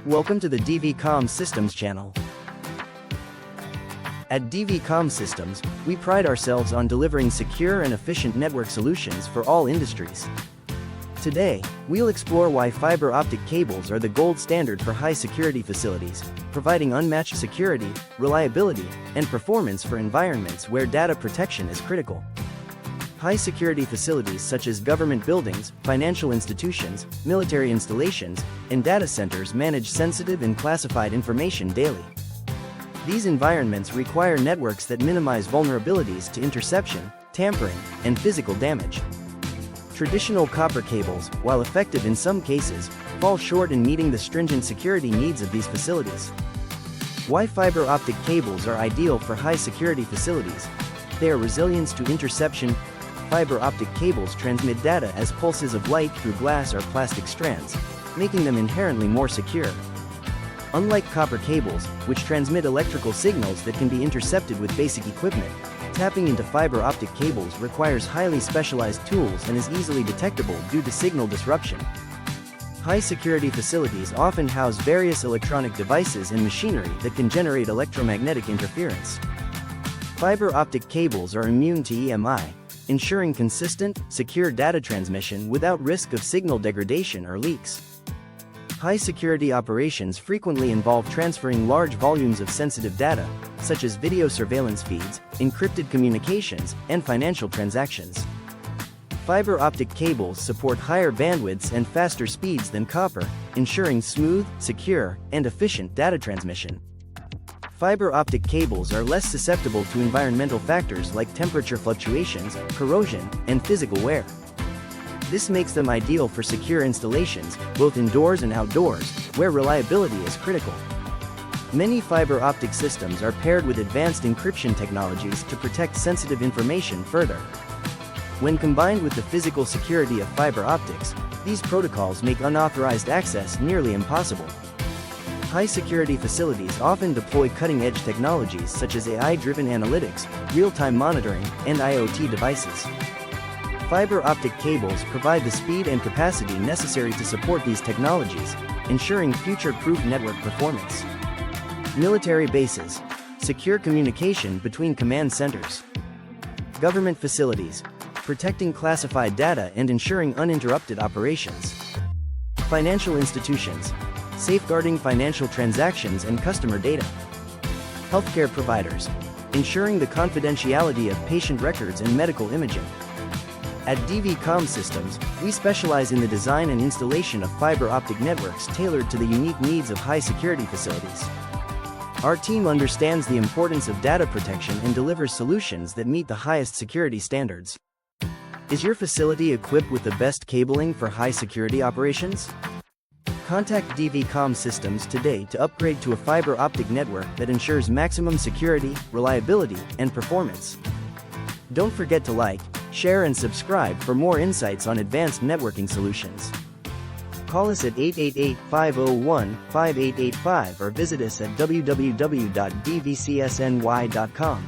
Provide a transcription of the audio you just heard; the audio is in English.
Welcome to the DV Systems channel. At DV Systems, we pride ourselves on delivering secure and efficient network solutions for all industries. Today, we'll explore why fiber optic cables are the gold standard for high-security facilities, providing unmatched security, reliability, and performance for environments where data protection is critical. High-security facilities such as government buildings, financial institutions, military installations, and data centers manage sensitive and classified information daily. These environments require networks that minimize vulnerabilities to interception, tampering, and physical damage. Traditional copper cables, while effective in some cases, fall short in meeting the stringent security needs of these facilities. Why fiber optic cables are ideal for high-security facilities? They are resilient to interception. Fiber optic cables transmit data as pulses of light through glass or plastic strands, making them inherently more secure. Unlike copper cables, which transmit electrical signals that can be intercepted with basic equipment, tapping into fiber optic cables requires highly specialized tools and is easily detectable due to signal disruption. High-security facilities often house various electronic devices and machinery that can generate electromagnetic interference. Fiber optic cables are immune to EMI, ensuring consistent, secure data transmission without risk of signal degradation or leaks. High-security operations frequently involve transferring large volumes of sensitive data, such as video surveillance feeds, encrypted communications, and financial transactions. Fiber optic cables support higher bandwidths and faster speeds than copper, ensuring smooth, secure, and efficient data transmission. Fiber optic cables are less susceptible to environmental factors like temperature fluctuations, corrosion, and physical wear. This makes them ideal for secure installations, both indoors and outdoors, where reliability is critical. Many fiber optic systems are paired with advanced encryption technologies to protect sensitive information further. When combined with the physical security of fiber optics, these protocols make unauthorized access nearly impossible. High-security facilities often deploy cutting-edge technologies such as AI-driven analytics, real-time monitoring, and IoT devices. Fiber optic cables provide the speed and capacity necessary to support these technologies, ensuring future-proof network performance. Military bases. Secure communication between command centers. Government facilities. Protecting classified data and ensuring uninterrupted operations. Financial institutions. Safeguarding financial transactions and customer data. Healthcare providers. Ensuring the confidentiality of patient records and medical imaging. At DV Systems, we specialize in the design and installation of fiber optic networks tailored to the unique needs of high-security facilities. Our team understands the importance of data protection and delivers solutions that meet the highest security standards. Is your facility equipped with the best cabling for high-security operations? Contact DV Systems today to upgrade to a fiber optic network that ensures maximum security, reliability, and performance. Don't forget to like, share and subscribe for more insights on advanced networking solutions. Call us at 888-501-5885 or visit us at www.dvcsny.com.